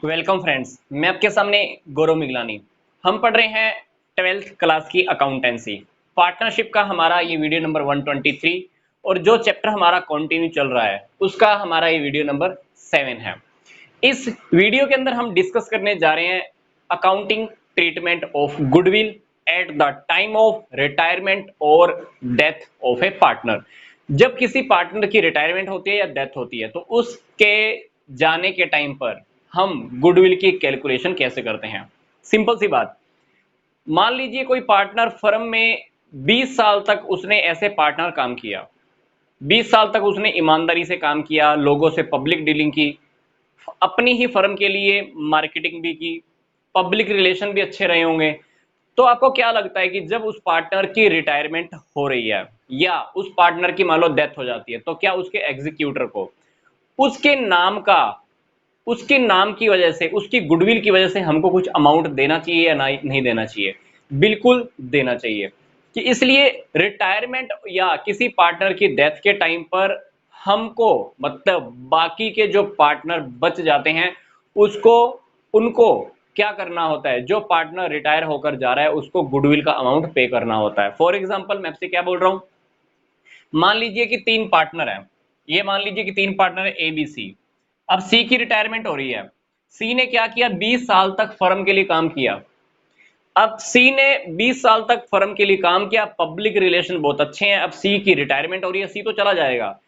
Welcome friends, मैं आपके सामने गौरव मिगलानी। हम पढ़ रहे हैं 12th क्लास की अकाउंटेंसी पार्टनरशिप का हमारा ये वीडियो नंबर 123 और जो चैप्टर हमारा कंटिन्यू चल रहा है उसका हमारा ये वीडियो नंबर 7 है। इस वीडियो के अंदर हम डिस्कस करने जा रहे हैं accounting treatment of goodwill at the time of retirement और डेथ ऑफ ए पार्टनर। जब किसी पार्टनर की रिटायरमेंट होती है या डेथ होती है तो उसके जाने के टाइम पर हम गुडविल की कैलकुलेशन कैसे करते हैं। सिंपल सी बात, मान लीजिए कोई पार्टनर फर्म में 20 साल तक उसने ऐसे पार्टनर काम किया, 20 साल तक उसने ईमानदारी से काम किया, लोगों से पब्लिक डीलिंग की, अपनी ही फर्म के लिए मार्केटिंग भी की, पब्लिक रिलेशन भी अच्छे रहे होंगे। तो आपको क्या लगता है कि जब उस पार्टनर की रिटायरमेंट हो रही है या उस पार्टनर की मान लो डेथ हो जाती है तो क्या उसके एग्जीक्यूटर को उसके नाम का, उसके नाम की वजह से, उसकी गुडविल की वजह से हमको कुछ अमाउंट देना चाहिए या नहीं देना चाहिए? बिल्कुल देना चाहिए। कि इसलिए रिटायरमेंट या किसी पार्टनर की डेथ के टाइम पर हमको, मतलब बाकी के जो पार्टनर बच जाते हैं उसको, उनको क्या करना होता है, जो पार्टनर रिटायर होकर जा रहा है उसको गुडविल का अमाउंट पे करना होता है। फॉर एग्जाम्पल मैं आपसे क्या बोल रहा हूं, मान लीजिए कि 3 पार्टनर है, ये मान लीजिए कि 3 पार्टनर है ए बी सी। अब सी की रिटायरमेंट हो रही है। सी ने क्या किया, 20 साल तक फर्म के लिए काम किया। अब सी ने 20 साल तक फर्म के लिए काम किया, पब्लिक रिलेशन बहुत अच्छे हैं। अब सी की रिटायरमेंट हो रही है, सी तो चला जाएगा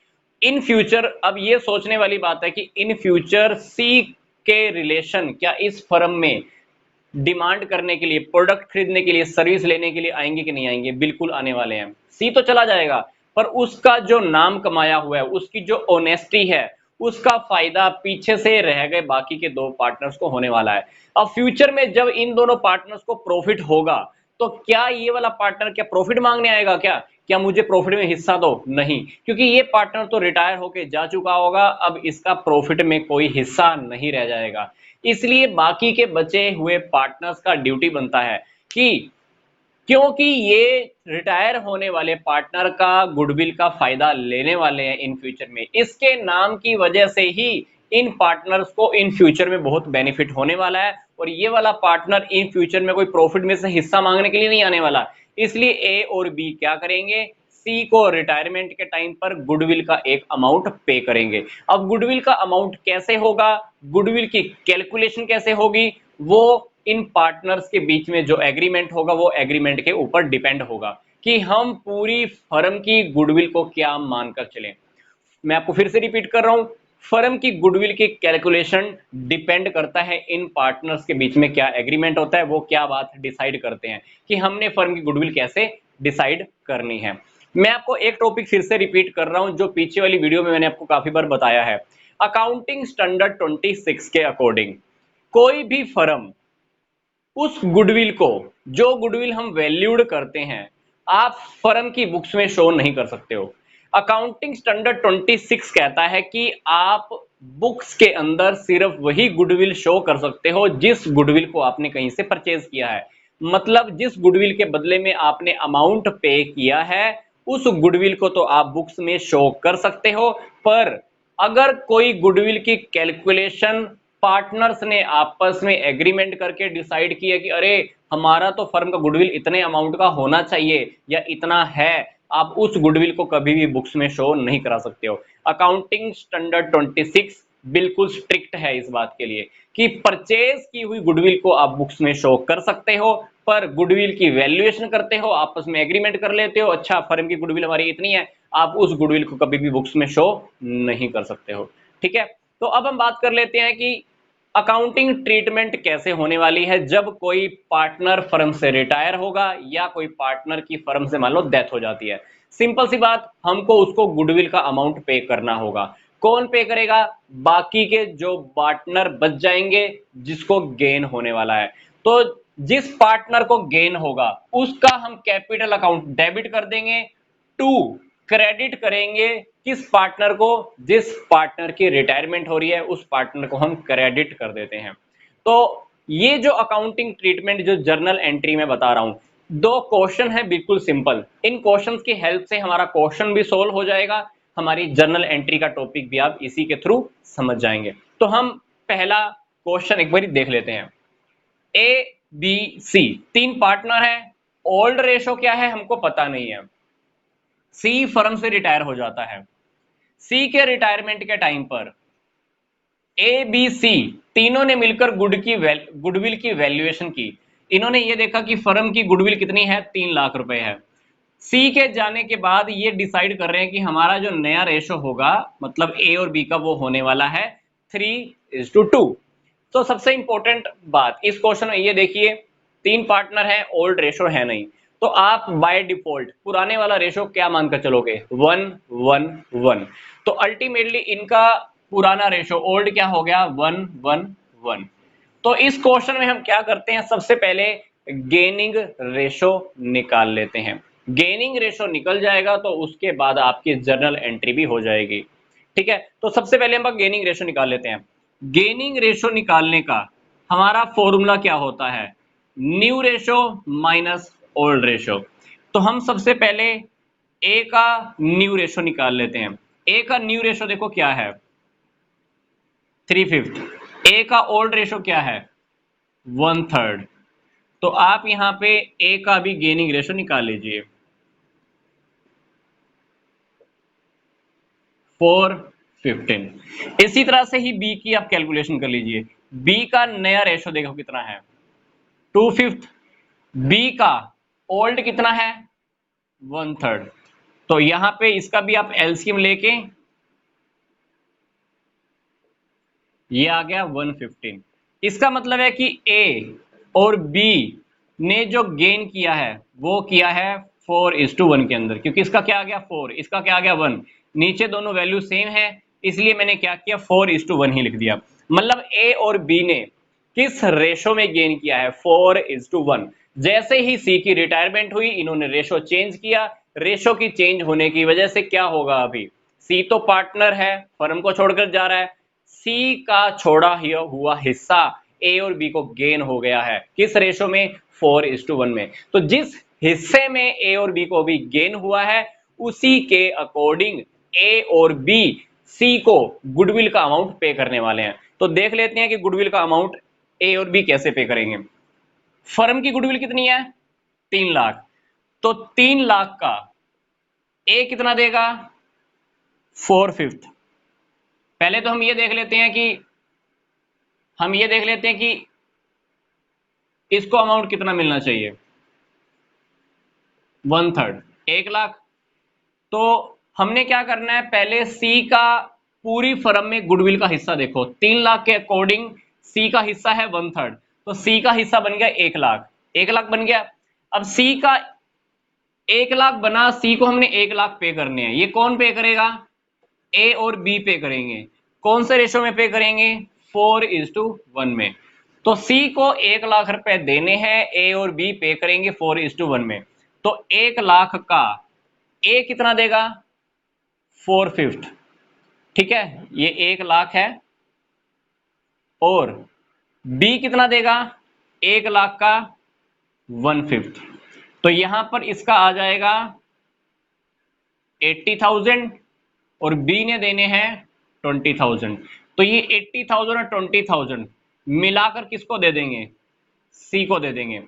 इन फ्यूचर। अब ये सोचने वाली बात है कि इन फ्यूचर सी के रिलेशन क्या इस फर्म में डिमांड करने के लिए, प्रोडक्ट खरीदने के लिए, सर्विस लेने के लिए आएंगे कि नहीं आएंगे? बिल्कुल आने वाले हैं। सी तो चला जाएगा पर उसका जो नाम कमाया हुआ है, उसकी जो ऑनेस्टी है, उसका फायदा पीछे से रह गए बाकी के 2 पार्टनर्स को होने वाला है। अब फ्यूचर में जब इन दोनों पार्टनर्स को प्रॉफिट होगा तो क्या ये वाला पार्टनर क्या प्रॉफिट मांगने आएगा? क्या मुझे प्रॉफिट में हिस्सा दो? नहीं, क्योंकि ये पार्टनर तो रिटायर होके जा चुका होगा, अब इसका प्रॉफिट में कोई हिस्सा नहीं रह जाएगा। इसलिए बाकी के बचे हुए पार्टनर्स का ड्यूटी बनता है कि क्योंकि ये रिटायर होने वाले पार्टनर का गुडविल का फायदा लेने वाले हैं इन फ्यूचर में, इसके नाम की वजह से ही इन पार्टनर्स को इन फ्यूचर में बहुत बेनिफिट होने वाला है और ये वाला पार्टनर इन फ्यूचर में कोई प्रॉफिट में से हिस्सा मांगने के लिए नहीं आने वाला। इसलिए ए और बी क्या करेंगे, सी को रिटायरमेंट के टाइम पर गुडविल का एक अमाउंट पे करेंगे। अब गुडविल का अमाउंट कैसे होगा, गुडविल की कैलकुलेशन कैसे होगी, वो इन पार्टनर्स के बीच में जो एग्रीमेंट होगा वो एग्रीमेंट के ऊपर डिपेंड होगा कि हम पूरी फर्म की गुडविल को क्या मानकर चलें। मैं आपको फिर से रिपीट कर रहा हूं, फर्म की गुडविल की कैलकुलेशन डिपेंड करता है इन पार्टनर्स के बीच में क्या एग्रीमेंट होता है, वो क्या बात डिसाइड करते हैं कि हमने फर्म की गुडविल कैसे डिसाइड करनी है। मैं आपको एक टॉपिक फिर से रिपीट कर रहा हूं जो पीछे वाली वीडियो में मैंने आपको काफी बार बताया है। अकाउंटिंग स्टैंडर्ड 26 के अकॉर्डिंग कोई भी फर्म उस गुडविल को, जो गुडविल हम वैल्यूड करते हैं, आप फर्म की बुक्स में शो नहीं कर सकते हो। अकाउंटिंग स्टैंडर्ड 26 कहता है कि आप बुक्स के अंदर सिर्फ वही गुडविल शो कर सकते हो जिस गुडविल को आपने कहीं से परचेज किया है। मतलब जिस गुडविल के बदले में आपने अमाउंट पे किया है उस गुडविल को तो आप बुक्स में शो कर सकते हो, पर अगर कोई गुडविल की कैलकुलेशन पार्टनर्स ने आपस में एग्रीमेंट करके डिसाइड किया कि अरे हमारा तो फर्म का गुडविल इतने अमाउंट का होना चाहिए या इतना है, आप उस गुडविल को कभी भी बुक्स में शो नहीं करा सकते हो। अकाउंटिंग स्टैंडर्ड 26 बिल्कुल स्ट्रिक्ट है इस बात के लिए कि परचेज की हुई गुडविल को आप बुक्स में शो कर सकते हो, पर गुडविल की वैल्यूएशन करते हो, आपस में एग्रीमेंट कर लेते हो, अच्छा फर्म की गुडविल हमारी इतनी है, आप उस गुडविल को कभी भी बुक्स में शो नहीं कर सकते हो। ठीक है, तो अब हम बात कर लेते हैं कि अकाउंटिंग ट्रीटमेंट कैसे होने वाली है जब कोई पार्टनर फर्म से रिटायर होगा या कोई पार्टनर की फर्म से मान लो डेथ हो जाती है। सिंपल सी बात, हमको उसको गुडविल का अमाउंट पे करना होगा। कौन पे करेगा? बाकी के जो पार्टनर बच जाएंगे जिसको गेन होने वाला है। तो जिस पार्टनर को गेन होगा उसका हम कैपिटल अकाउंट डेबिट कर देंगे, टू क्रेडिट करेंगे किस पार्टनर को, जिस पार्टनर की रिटायरमेंट हो रही है उस पार्टनर को हम क्रेडिट कर देते हैं। तो ये जो अकाउंटिंग ट्रीटमेंट जो जर्नल एंट्री में बता रहा हूं, 2 क्वेश्चन है बिल्कुल सिंपल, इन क्वेश्चंस की हेल्प से हमारा क्वेश्चन भी सोल्व हो जाएगा, हमारी जर्नल एंट्री का टॉपिक भी आप इसी के थ्रू समझ जाएंगे। तो हम पहला क्वेश्चन एक बार देख लेते हैं। ए बी सी तीन पार्टनर है, ओल्ड रेशो क्या है हमको पता नहीं है। सी फर्म से रिटायर हो जाता है, सी के रिटायरमेंट के टाइम पर ए बी सी तीनों ने मिलकर गुडविल की वैल्यूएशन की। इन्होंने ये देखा कि फर्म की गुडविल कितनी है, 3 लाख रुपए है। सी के जाने के बाद ये डिसाइड कर रहे हैं कि हमारा जो नया रेशो होगा, मतलब ए और बी का, वो होने वाला है 3:2। तो सबसे इंपॉर्टेंट बात इस क्वेश्चन में ये देखिए, तीन पार्टनर है, ओल्ड रेशो है नहीं, तो आप बाय डिफॉल्ट पुराने वाला रेशो क्या मानकर चलोगे, 1:1:1। तो अल्टीमेटली इनका पुराना रेशो ओल्ड क्या हो गया, 1:1:1। तो इस क्वेश्चन में हम क्या करते हैं, सबसे पहले गेनिंग रेशो निकाल लेते हैं। गेनिंग रेशो निकल जाएगा तो उसके बाद आपकी जर्नल एंट्री भी हो जाएगी। ठीक है, तो सबसे पहले हम गेनिंग रेशो निकाल लेते हैं। गेनिंग रेशो निकालने का हमारा फॉर्मूला क्या होता है, new ratio minus old ratio. तो हम सबसे पहले ए का न्यू रेशो निकाल लेते हैं। ए का न्यू रेशो देखो क्या है, 3/5। ए का ओल्ड रेशो क्या है, 1/3। तो आप यहां पे ए का भी गेनिंग रेशो निकाल लीजिए, 4/15। इसी तरह से ही बी की आप कैलकुलेशन कर लीजिए। बी का नया रेशो देखो कितना है, 2/5। बी का ओल्ड कितना है, 1/3। तो यहां पे इसका भी आप एलसीएम लेके, ये आ गया 115। इसका मतलब है कि ए और बी ने जो गेन किया है वो किया है 4:1 के अंदर, क्योंकि इसका क्या आ गया 4, इसका क्या आ गया 1, नीचे दोनों वैल्यू सेम है, इसलिए मैंने क्या किया 4:1 ही लिख दिया। मतलब ए और बी ने किस रेशो में गेन किया है, 4:1। जैसे ही सी की रिटायरमेंट हुई इन्होंने रेशो चेंज किया। रेशो की चेंज होने की वजह से क्या होगा, अभी सी तो पार्टनर है, फर्म को छोड़कर जा रहा है, सी का छोड़ा हुआ हिस्सा ए और बी को गेन हो गया है, किस रेशो में, 4:1 में। तो जिस हिस्से में ए और बी को भी गेन हुआ है उसी के अकॉर्डिंग ए और बी सी को गुडविल का अमाउंट पे करने वाले हैं। तो देख लेते हैं कि गुडविल का अमाउंट ए और बी कैसे पे करेंगे। फर्म की गुडविल कितनी है, 3 लाख। तो 3 लाख का ए कितना देगा, 4/5। पहले तो हम ये देख लेते हैं कि इसको अमाउंट कितना मिलना चाहिए, 1/3, 1 लाख। तो हमने क्या करना है, पहले सी का पूरी फर्म में गुडविल का हिस्सा देखो, 3 लाख के अकॉर्डिंग सी का हिस्सा है 1/3, तो सी का हिस्सा बन गया 1 लाख, 1 लाख बन गया। अब सी का 1 लाख बना, सी को हमने 1 लाख पे करने हैं, ये कौन पे करेगा, ए और बी पे करेंगे। कौन से रेशो में पे करेंगे, 4:1 में। तो सी को 1 लाख रुपए देने हैं, ए और बी पे करेंगे 4:1 में। तो 1 लाख का ए कितना देगा, 4/5। ठीक है, ये 1 लाख है, और बी कितना देगा, 1 लाख का 1/5। तो यहां पर इसका आ जाएगा 80,000 और बी ने देने हैं 20,000। तो ये 80,000 और 20,000 मिलाकर किसको दे देंगे, सी को दे देंगे।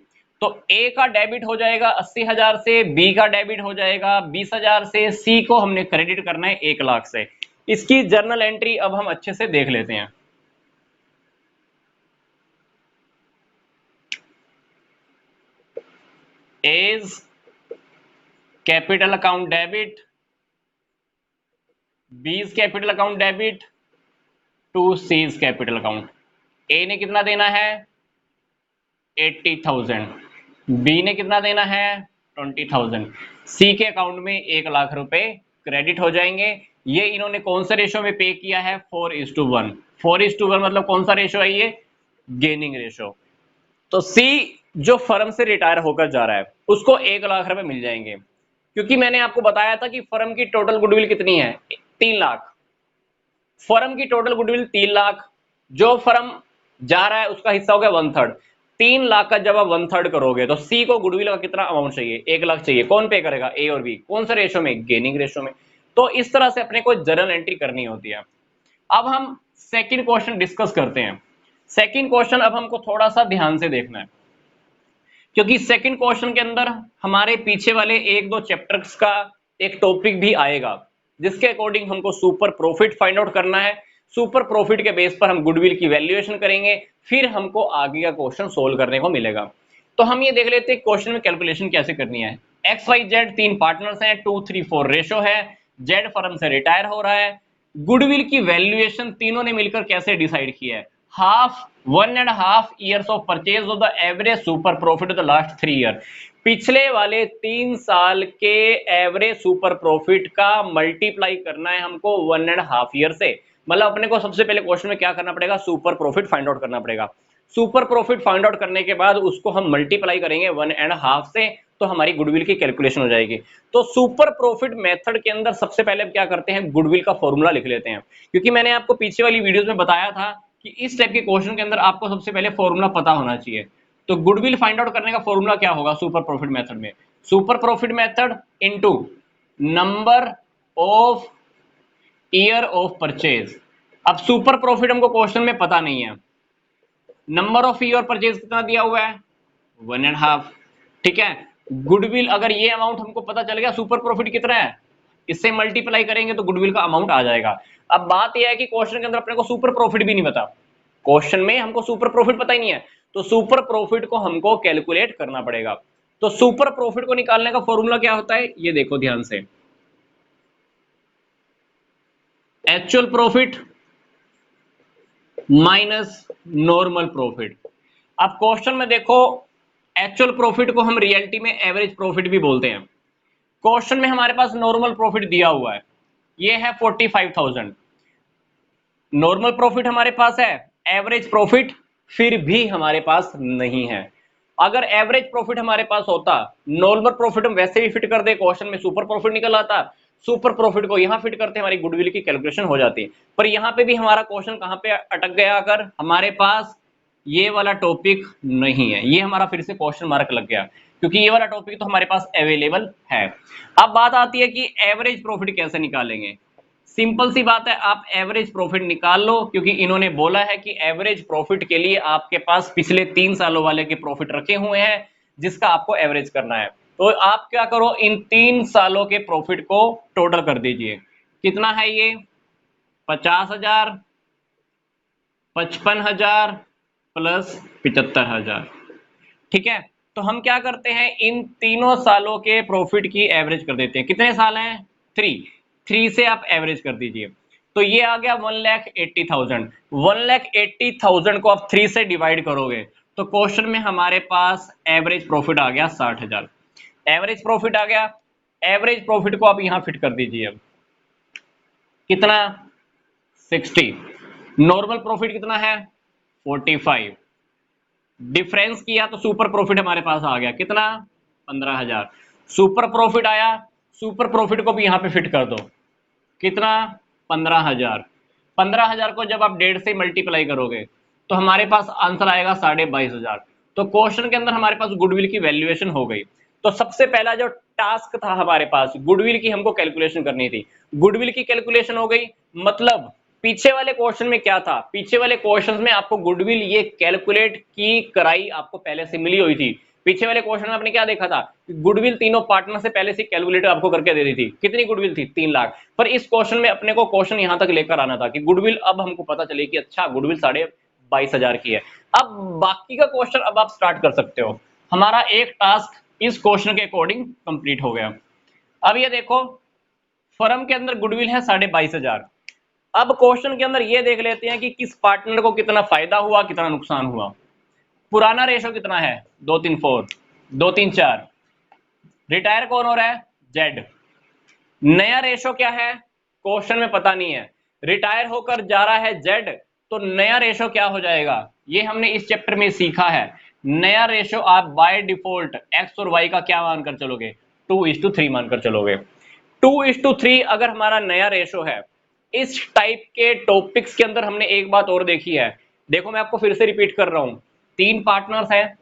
तो ए का डेबिट हो जाएगा 80,000 से, बी का डेबिट हो जाएगा 20,000 से, सी को हमने क्रेडिट करना है 1 लाख से। इसकी जर्नल एंट्री अब हम अच्छे से देख लेते हैं। As capital account debit, B's capital account debit to C's capital account. A ने कितना देना है, 80,000, बी ने कितना देना है, 20,000। सी के अकाउंट में 1 लाख रुपए क्रेडिट हो जाएंगे। ये इन्होंने कौन सा रेशो में पे किया है, 4:1। 4:1 मतलब कौन सा रेशो है, ये गेनिंग रेशो। तो सी जो फर्म से रिटायर होकर जा रहा है उसको 1 लाख रुपए मिल जाएंगे, क्योंकि मैंने आपको बताया था कि फर्म की टोटल गुडविल कितनी है, 3 लाख। फर्म की टोटल गुडविल 3 लाख, जो फर्म जा रहा है उसका हिस्सा हो गया 1/3। 3 लाख का जब आप 1/3 करोगे तो सी को गुडविल का कितना अमाउंट चाहिए, 1 लाख चाहिए। कौन पे करेगा, ए और बी। कौन सा रेशो में, गेनिंग रेशो में। तो इस तरह से अपने को जर्नल एंट्री करनी होती है। अब हम सेकंड क्वेश्चन डिस्कस करते हैं। सेकंड क्वेश्चन अब हमको थोड़ा सा ध्यान से देखना है, क्योंकि सेकंड क्वेश्चन के अंदर हमारे पीछे वाले एक दो चैप्टर्स का एक टॉपिक भी आएगा, जिसके अकॉर्डिंग हमको सुपर प्रॉफिट फाइंड आउट करना है। सुपर प्रॉफिट के बेस पर हम गुडविल की वैल्यूएशन करेंगे, फिर हमको आगे का क्वेश्चन सोल्व करने को मिलेगा। तो हम ये देख लेते हैं क्वेश्चन में कैलकुलेशन कैसे करनी है। एक्स वाई जेड तीन पार्टनर्स हैं, 2-3-4 रेशो है, जेड फर्म से रिटायर हो रहा है। गुडविल की वैल्यूएशन तीनों ने मिलकर कैसे डिसाइड किया है? Half 1.5 years of purchase of the average super profit of the last 3 year। पिछले वाले 3 साल के एवरेज सुपर प्रॉफिट का मल्टीप्लाई करना है हमको 1.5 year से। मतलब अपने को सबसे पहले क्वेश्चन में क्या करना पड़ेगा? सुपर प्रॉफिट फाइंड आउट करना पड़ेगा। सुपर प्रॉफिट फाइंड आउट करने के बाद उसको हम मल्टीप्लाई करेंगे 1.5 से, तो हमारी गुडविल की कैलकुलेशन हो जाएगी। तो सुपर प्रॉफिट मेथड के अंदर सबसे पहले हम क्या करते हैं? गुडविल का फॉर्मूला लिख लेते हैं, क्योंकि मैंने आपको पीछे वाली वीडियोस में बताया था कि इस टाइप के क्वेश्चन के अंदर आपको सबसे पहले फॉर्मूला पता होना चाहिए। तो गुडविल फाइंड आउट करने का फॉर्मूला क्या होगा सुपर प्रॉफिट मेथड में? Super profit method into number of year of purchase. अब सुपर प्रॉफिट हमको क्वेश्चन में पता नहीं है, नंबर ऑफ ईयर परचेज कितना दिया हुआ है? 1.5। ठीक है, गुडविल अगर ये अमाउंट हमको पता चल गया सुपर प्रॉफिट कितना है, इससे मल्टीप्लाई करेंगे तो गुडविल का अमाउंट आ जाएगा। अब बात यह है कि क्वेश्चन के अंदर अपने को सुपर प्रॉफिट भी नहीं पता, क्वेश्चन में हमको सुपर प्रॉफिट पता ही नहीं है, तो सुपर प्रॉफिट को हमको कैलकुलेट करना पड़ेगा। तो सुपर प्रॉफिट को निकालने का फॉर्मूला क्या होता है, ये देखो ध्यान से, actual profit minus normal profit. अब क्वेश्चन में देखो, एक्चुअल प्रॉफिट को हम रियलिटी में एवरेज प्रॉफिट भी बोलते हैं। क्वेश्चन में हमारे पास नॉर्मल प्रॉफिट दिया हुआ है, ये है 45,000। नॉर्मल प्रॉफिट हमारे पास है, एवरेज प्रॉफिट फिर भी हमारे पास नहीं है। अगर एवरेज प्रॉफिट हमारे पास होता, नॉर्मल प्रॉफिट हम वैसे भी फिट कर दे, क्वेश्चन में सुपर प्रॉफिट निकल आता, सुपर प्रॉफिट को यहां फिट करते हमारी गुडविल की कैलकुलेशन हो जाती। पर यहां पे भी हमारा क्वेश्चन कहां पे अटक गया? अगर हमारे पास ये वाला टॉपिक नहीं है, ये हमारा फिर से क्वेश्चन मार्क लग गया, क्योंकि ये वाला टॉपिक तो हमारे पास अवेलेबल है। अब बात आती है कि एवरेज प्रॉफिट कैसे निकालेंगे। सिंपल सी बात है, आप एवरेज प्रॉफिट निकाल लो, क्योंकि इन्होंने बोला है कि एवरेज प्रॉफिट के लिए आपके पास पिछले 3 सालों वाले के प्रॉफिट रखे हुए हैं, जिसका आपको एवरेज करना है। तो आप क्या करो, इन 3 सालों के प्रॉफिट को टोटल कर दीजिए। कितना है ये? 50,000, 55,000 प्लस 75,000। ठीक है, तो हम क्या करते हैं, इन तीनों सालों के प्रॉफिट की एवरेज कर देते हैं। कितने साल हैं? 3 से आप एवरेज कर दीजिए, तो ये आ गया 1,80,000। 1,80,000 को आप 3 से डिवाइड करोगे तो क्वेश्चन में हमारे पास एवरेज प्रॉफिट आ गया 60,000। एवरेज प्रॉफिट आ गया, एवरेज प्रॉफिट को आप यहां फिट कर दीजिए। अब कितना? 60। नॉर्मल प्रॉफिट कितना है? 45। डिफरेंस किया तो सुपर प्रॉफिट हमारे पास आ गया, कितना? 15,000। सुपर प्रॉफिट आया, सुपर प्रॉफिट को भी यहां पे फिट कर दो, कितना? 15,000। 15,000 को जब आप 1.5 से मल्टीप्लाई करोगे तो हमारे पास आंसर आएगा 22,500। तो क्वेश्चन के अंदर हमारे पास गुडविल की वैल्यूएशन हो गई। तो सबसे पहला जो टास्क था हमारे पास, गुडविल की हमको कैलकुलेशन करनी थी, गुडविल की कैलकुलेशन हो गई। मतलब पीछे वाले क्वेश्चन में क्या था? पीछे वाले क्वेश्चन में आपको गुडविल ये कैलकुलेट की कराई आपको पहले से मिली हुई थी। पीछे वाले क्वेश्चन में आपने क्या देखा था? गुडविल तीनों पार्टनर से पहले से कैलकुलेट आपको करके दे दी थी। कितनी गुडविल थी? 3 लाख। पर इस क्वेश्चन में अपने को क्वेश्चन यहां तक लेकर आना था कि गुडविल, अब हमको पता चले कि अच्छा गुडविल 22,500 की है। अब बाकी का क्वेश्चन अब आप स्टार्ट कर सकते हो। हमारा एक टास्क इस क्वेश्चन के अकॉर्डिंग कंप्लीट हो गया। अब ये देखो, फर्म के अंदर गुडविल है 22,500। अब क्वेश्चन के अंदर ये देख लेते हैं कि किस पार्टनर को कितना फायदा हुआ, कितना नुकसान हुआ। पुराना रेशो कितना है? 2-3-4, 2-3-4। रिटायर कौन हो रहा है? जेड। नया रेशो क्या है? क्वेश्चन में पता नहीं है। रिटायर होकर जा रहा है जेड, तो नया रेशो क्या हो जाएगा? ये हमने इस चैप्टर में सीखा है। नया रेशो आप बाय डिफॉल्ट एक्स और वाई का क्या मानकर चलोगे? 2:3 मानकर चलोगे। 2:3 अगर हमारा नया रेशो है, इस टाइप के टॉपिक्स के अंदर हमने एक बात और देखी है। देखो मैं आपको फिर से रिपीट कर रहा हूं, 3 पार्टनर्स हैं,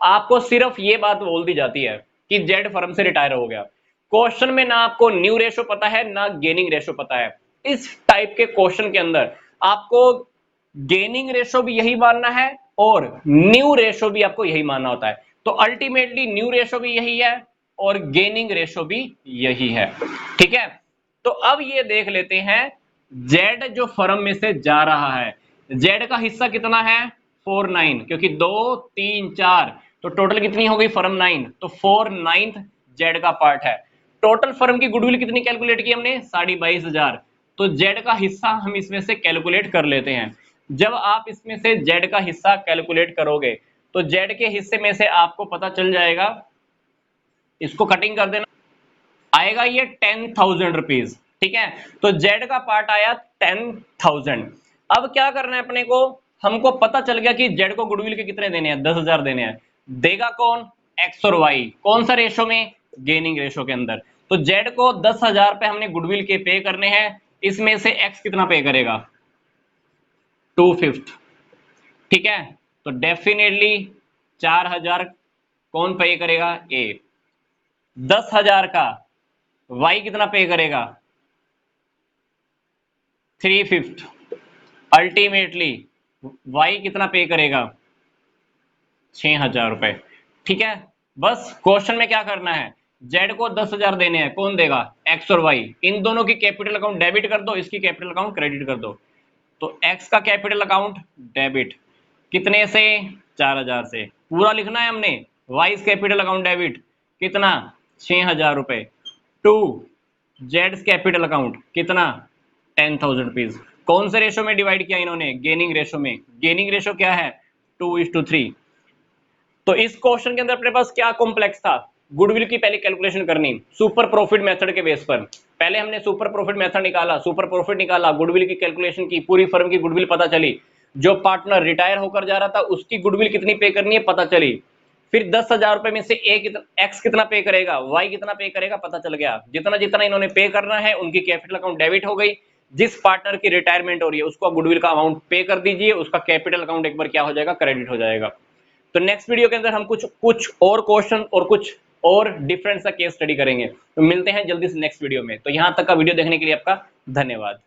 आपको सिर्फ ये बात बोल दी जाती है कि जेड फर्म से रिटायर हो गया। क्वेश्चन में ना आपको न्यू रेशो पता है, ना गेनिंग रेशो पता है। इस टाइप के क्वेश्चन के अंदर आपको गेनिंग रेशो भी यही मानना है और न्यू रेशो भी आपको यही मानना होता है। तो अल्टीमेटली न्यू रेशो भी यही है और गेनिंग रेशो भी यही है। ठीक है, तो अब ये देख लेते हैं जेड जो फर्म में से जा रहा है, जेड का हिस्सा कितना है 49, क्योंकि 2 3 4 तो टोटल कितनी हो गई फर्म 9, तो 4/9 जेड का पार्ट है। टोटल फर्म की गुडविल कितनी कैलकुलेट की हमने 22,500, तो जेड का हिस्सा हम इसमें से कैलकुलेट कर लेते हैं। जब आप इसमें से जेड का हिस्सा कैलकुलेट करोगे तो जेड के हिस्से में से आपको पता चल जाएगा, इसको कटिंग कर देना, आएगा ये 10,000 रुपीज। ठीक है, तो जेड का पार्ट आया 10,000। अब क्या करना है अपने को, हमको पता चल गया कि जेड को गुडविल के कितने देने हैं 10,000 देने हैं। देगा कौन, एक्स और वाई, कौन सा रेशो में, गेनिंग रेशो के अंदर। तो जेड को 10,000 पे हमने गुडविल के पे करने हैं, इसमें से एक्स कितना पे करेगा 2/5। ठीक है, तो डेफिनेटली 4,000 कौन पे करेगा, ए। 10,000 का वाई कितना पे करेगा 3/5। अल्टीमेटली वाई कितना पे करेगा 6,000 रुपए। ठीक है, बस क्वेश्चन में क्या करना है, जेड को 10,000 देने हैं, कौन देगा एक्स और वाई, इन दोनों की कैपिटल अकाउंट डेबिट कर दो, इसकी कैपिटल अकाउंट क्रेडिट कर दो। तो एक्स का कैपिटल अकाउंट डेबिट कितने से 4,000 से, पूरा लिखना है हमने। वाई कैपिटल अकाउंट डेबिट कितना 6,000 रुपए टू जेड कैपिटल अकाउंट कितना 10,000 रुपीज। कौन से रेशो में डिवाइड किया इन्होंने, गेनिंग रेशो में। गेनिंग रेशो क्या है 2:3। तो इस क्वेश्चन के अंदर अपने पास क्या कॉम्प्लेक्स था, गुडविल की पहले कैलकुलेशन करनी सुपर प्रॉफिट मेथड के बेस पर। पहले हमने सुपर प्रॉफिट मेथड निकाला, सुपर प्रॉफिट निकाला, गुडविल की कैलकुलेशन की, पूरी फर्म की गुडविल पता चली, जो पार्टनर रिटायर होकर जा रहा था उसकी गुडविल कितनी पे करनी है पता चली। फिर 10,000 रुपए में से एक्स कितना पे करेगा, वाई कितना पे करेगा पता चल गया। जितना जितना इन्होंने पे करना है उनकी कैपिटल अकाउंट डेबिट हो गई। जिस पार्टनर की रिटायरमेंट हो रही है उसको गुडविल का अमाउंट पे कर दीजिए, उसका कैपिटल अकाउंट एक बार क्या हो जाएगा, क्रेडिट हो जाएगा। तो नेक्स्ट वीडियो के अंदर हम कुछ और क्वेश्चन और कुछ और डिफरेंट सा केस स्टडी करेंगे। तो मिलते हैं जल्दी से नेक्स्ट वीडियो में। तो यहां तक का वीडियो देखने के लिए आपका धन्यवाद।